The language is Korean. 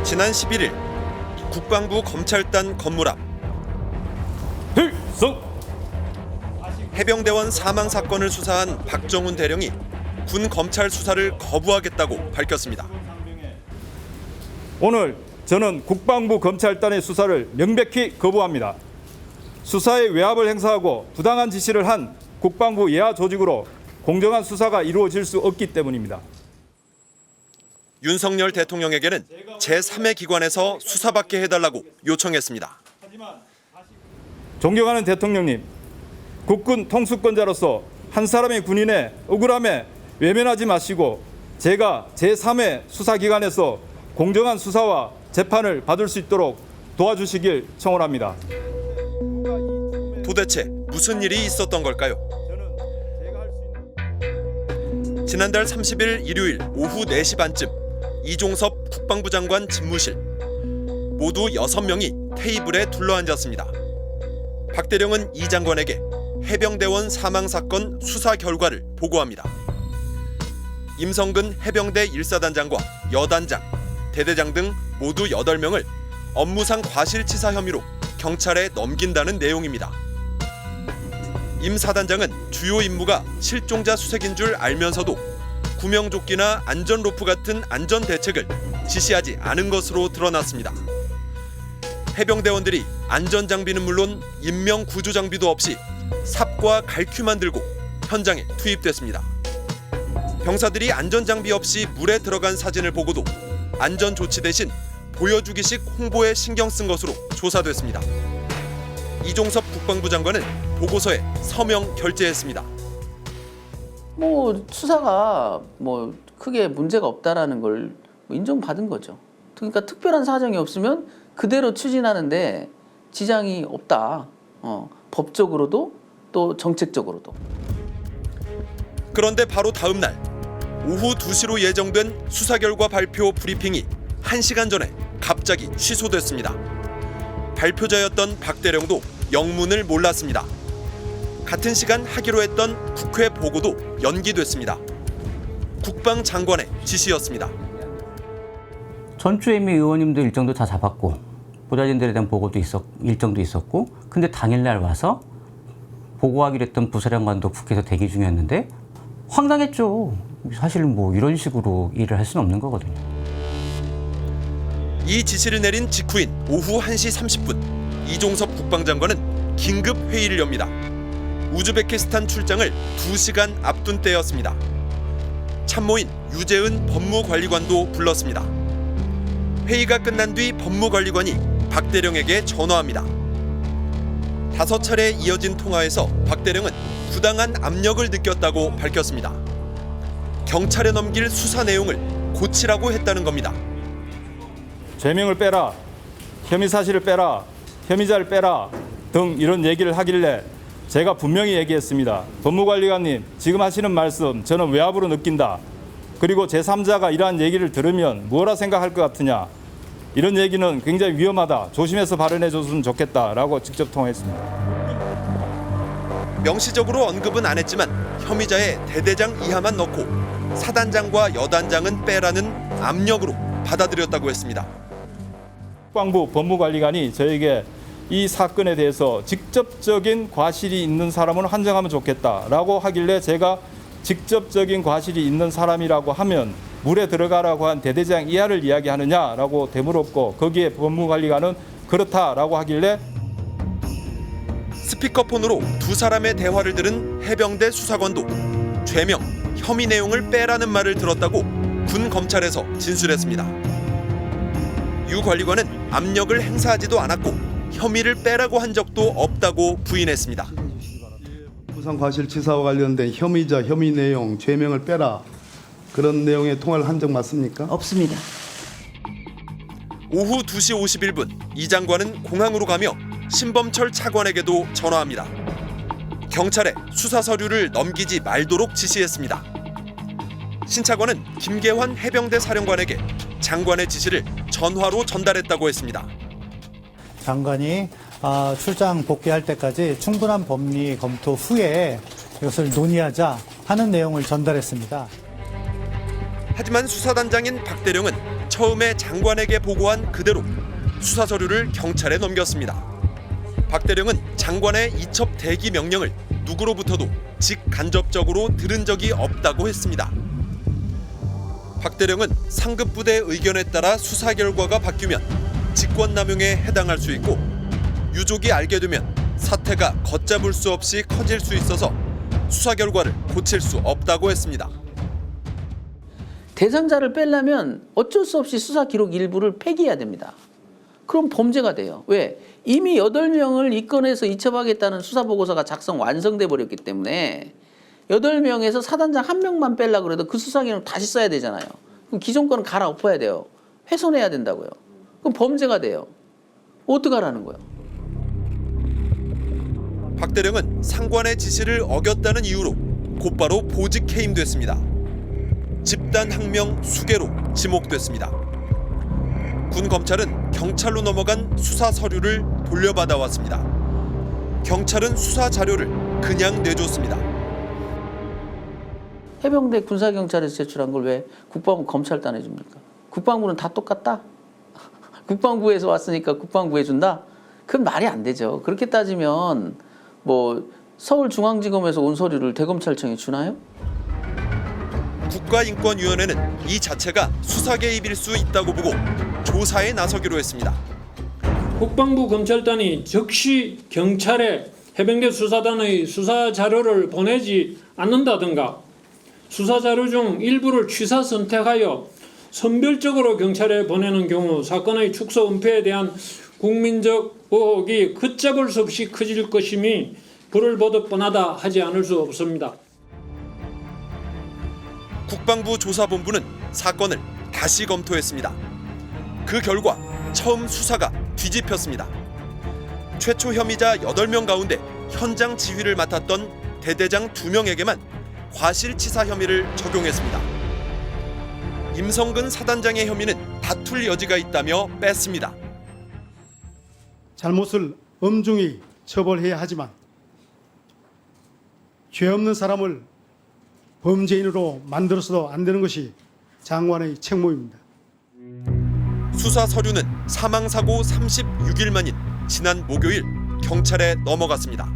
지난 11일 국방부 검찰단 건물 앞 필승! 해병대원 사망 사건을 수사한 박정훈 대령이 군 검찰 수사를 거부하겠다고 밝혔습니다. 오늘 저는 국방부 검찰단의 수사를 명백히 거부합니다. 수사에 외압을 행사하고 부당한 지시를 한 국방부 예하 조직으로 공정한 수사가 이루어질 수 없기 때문입니다. 윤석열 대통령에게는 제3의 기관에서 수사받게 해달라고 요청했습니다. 존경하는 대통령님, 국군 통수권자로서 한 사람의 군인의 억울함에 외면하지 마시고 제가 제3의 수사기관에서 공정한 수사와 재판을 받을 수 있도록 도와주시길 청원합니다. 도대체 무슨 일이 있었던 걸까요? 지난달 30일 일요일 오후 4시 반쯤 이종섭 국방부 장관 집무실. 모두 6명이 테이블에 둘러앉았습니다. 박 대령은 이 장관에게 해병대원 사망 사건 수사 결과를 보고합니다. 임성근 해병대 1사단장과 여단장, 대대장 등 모두 8명을 업무상 과실치사 혐의로 경찰에 넘긴다는 내용입니다. 임 사단장은 주요 임무가 실종자 수색인 줄 알면서도 구명조끼나 안전로프 같은 안전대책을 지시하지 않은 것으로 드러났습니다. 해병대원들이 안전장비는 물론 인명구조장비도 없이 삽과 갈퀴만 들고 현장에 투입됐습니다. 병사들이 안전장비 없이 물에 들어간 사진을 보고도 안전조치 대신 보여주기식 홍보에 신경 쓴 것으로 조사됐습니다. 이종섭 국방부 장관은 보고서에 서명 결재했습니다. 수사가 크게 문제가 없다라는 걸 인정받은 거죠. 그러니까 특별한 사정이 없으면 그대로 추진하는데 지장이 없다. 법적으로도 또 정책적으로도. 그런데 바로 다음 날 오후 2시로 예정된 수사 결과 발표 브리핑이 1시간 전에 갑자기 취소됐습니다. 발표자였던 박 대령도 영문을 몰랐습니다. 같은 시간 하기로 했던 국회 보고도 연기됐습니다. 국방장관의 지시였습니다. 전주에 이미 의원님들 일정도 다 잡았고 보좌진들에 대한 보고도 일정도 있었고 근데 당일날 와서 보고하기로 했던 부사령관도 국회에서 대기 중이었는데 황당했죠. 사실 이런 식으로 일을 할 수는 없는 거거든요. 이 지시를 내린 직후인 오후 1시 30분 이종섭 국방장관은 긴급 회의를 엽니다. 우즈베키스탄 출장을 2시간 앞둔 때였습니다. 참모인 유재은 법무관리관도 불렀습니다. 회의가 끝난 뒤 법무관리관이 박 대령에게 전화합니다. 5차례 이어진 통화에서 박 대령은 부당한 압력을 느꼈다고 밝혔습니다. 경찰에 넘길 수사 내용을 고치라고 했다는 겁니다. 죄명을 빼라, 혐의 사실을 빼라, 혐의자를 빼라 등 이런 얘기를 하길래 제가 분명히 얘기했습니다. 법무관리관님, 지금 하시는 말씀 저는 외압으로 느낀다. 그리고 제3자가 이러한 얘기를 들으면 뭐라 생각할 것 같으냐. 이런 얘기는 굉장히 위험하다. 조심해서 발언해 줬으면 좋겠다라고 직접 통화했습니다. 명시적으로 언급은 안 했지만 혐의자의 대대장 이하만 넣고 사단장과 여단장은 빼라는 압력으로 받아들였다고 했습니다. 국방부 법무관리관이 저에게 이 사건에 대해서 직접적인 과실이 있는 사람은 한정하면 좋겠다라고 하길래 제가 직접적인 과실이 있는 사람이라고 하면 물에 들어가라고 한 대대장 이하를 이야기하느냐라고 되물었고 거기에 법무관리관은 그렇다라고 하길래 스피커폰으로 두 사람의 대화를 들은 해병대 수사관도 죄명, 혐의 내용을 빼라는 말을 들었다고 군 검찰에서 진술했습니다. 유 관리관은 압력을 행사하지도 않았고 혐의를 빼라고 한 적도 없다고 부인했습니다. 부상과실치사와 관련된 혐의자, 혐의 내용, 죄명을 빼라 그런 내용의 통화를 한 적 맞습니까? 없습니다. 오후 2시 51분 이 장관은 공항으로 가며 신범철 차관에게도 전화합니다. 경찰에 수사 서류를 넘기지 말도록 지시했습니다. 신 차관은 김계환 해병대 사령관에게 장관의 지시를 전화로 전달했다고 했습니다. 장관이 출장 복귀할 때까지 충분한 법리 검토 후에 이것을 논의하자 하는 내용을 전달했습니다. 하지만 수사단장인 박 대령은 처음에 장관에게 보고한 그대로 수사 서류를 경찰에 넘겼습니다. 박 대령은 장관의 이첩 대기 명령을 누구로부터도 직간접적으로 들은 적이 없다고 했습니다. 박 대령은 상급 부대 의견에 따라 수사 결과가 바뀌면 직권남용에 해당할 수 있고 유족이 알게 되면 사태가 걷잡을 수 없이 커질 수 있어서 수사 결과를 고칠 수 없다고 했습니다. 대상자를 빼려면 어쩔 수 없이 수사 기록 일부를 폐기해야 됩니다. 그럼 범죄가 돼요. 왜? 이미 8명을 입건해서 이첩하겠다는 수사보고서가 작성 완성돼 버렸기 때문에 8명에서 사단장 1명만 빼려고 그래도 그 수사 기록 다시 써야 되잖아요. 그럼 기존 거는 갈아엎어야 돼요. 훼손해야 된다고요. 그럼 범죄가 돼요. 어떡하라는 거예요? 박 대령은 상관의 지시를 어겼다는 이유로 곧바로 보직 해임됐습니다. 집단 항명 수괴로 지목됐습니다. 군 검찰은 경찰로 넘어간 수사 서류를 돌려받아 왔습니다. 경찰은 수사 자료를 그냥 내줬습니다. 해병대 군사경찰에서 제출한 걸 왜 국방부 검찰단 해줍니까? 국방부는 다 똑같다? 국방부에서 왔으니까 국방부 해준다? 그건 말이 안 되죠. 그렇게 따지면 뭐 서울중앙지검에서 온 서류를 대검찰청에 주나요? 국가인권위원회는 이 자체가 수사 개입일 수 있다고 보고 조사에 나서기로 했습니다. 국방부 검찰단이 즉시 경찰에 해병대 수사단의 수사 자료를 보내지 않는다든가 수사 자료 중 일부를 취사 선택하여 선별적으로 경찰에 보내는 경우 사건의 축소 은폐에 대한 국민적 의혹이 걷잡을 수 없이 커질 것임이 불을 보듯 뻔하다 하지 않을 수 없습니다. 국방부 조사본부는 사건을 다시 검토했습니다. 그 결과 처음 수사가 뒤집혔습니다. 최초 혐의자 8명 가운데 현장 지휘를 맡았던 대대장 2명에게만 과실치사 혐의를 적용했습니다. 임성근 사단장의 혐의는 다툴 여지가 있다며 뺐습니다. 잘못을 엄중히 처벌해야 하지만 죄 없는 사람을 범죄인으로 만들어서도 안 되는 것이 장관의 책무입니다. 수사 서류는 사망사고 36일 만인 지난 목요일 경찰에 넘어갔습니다.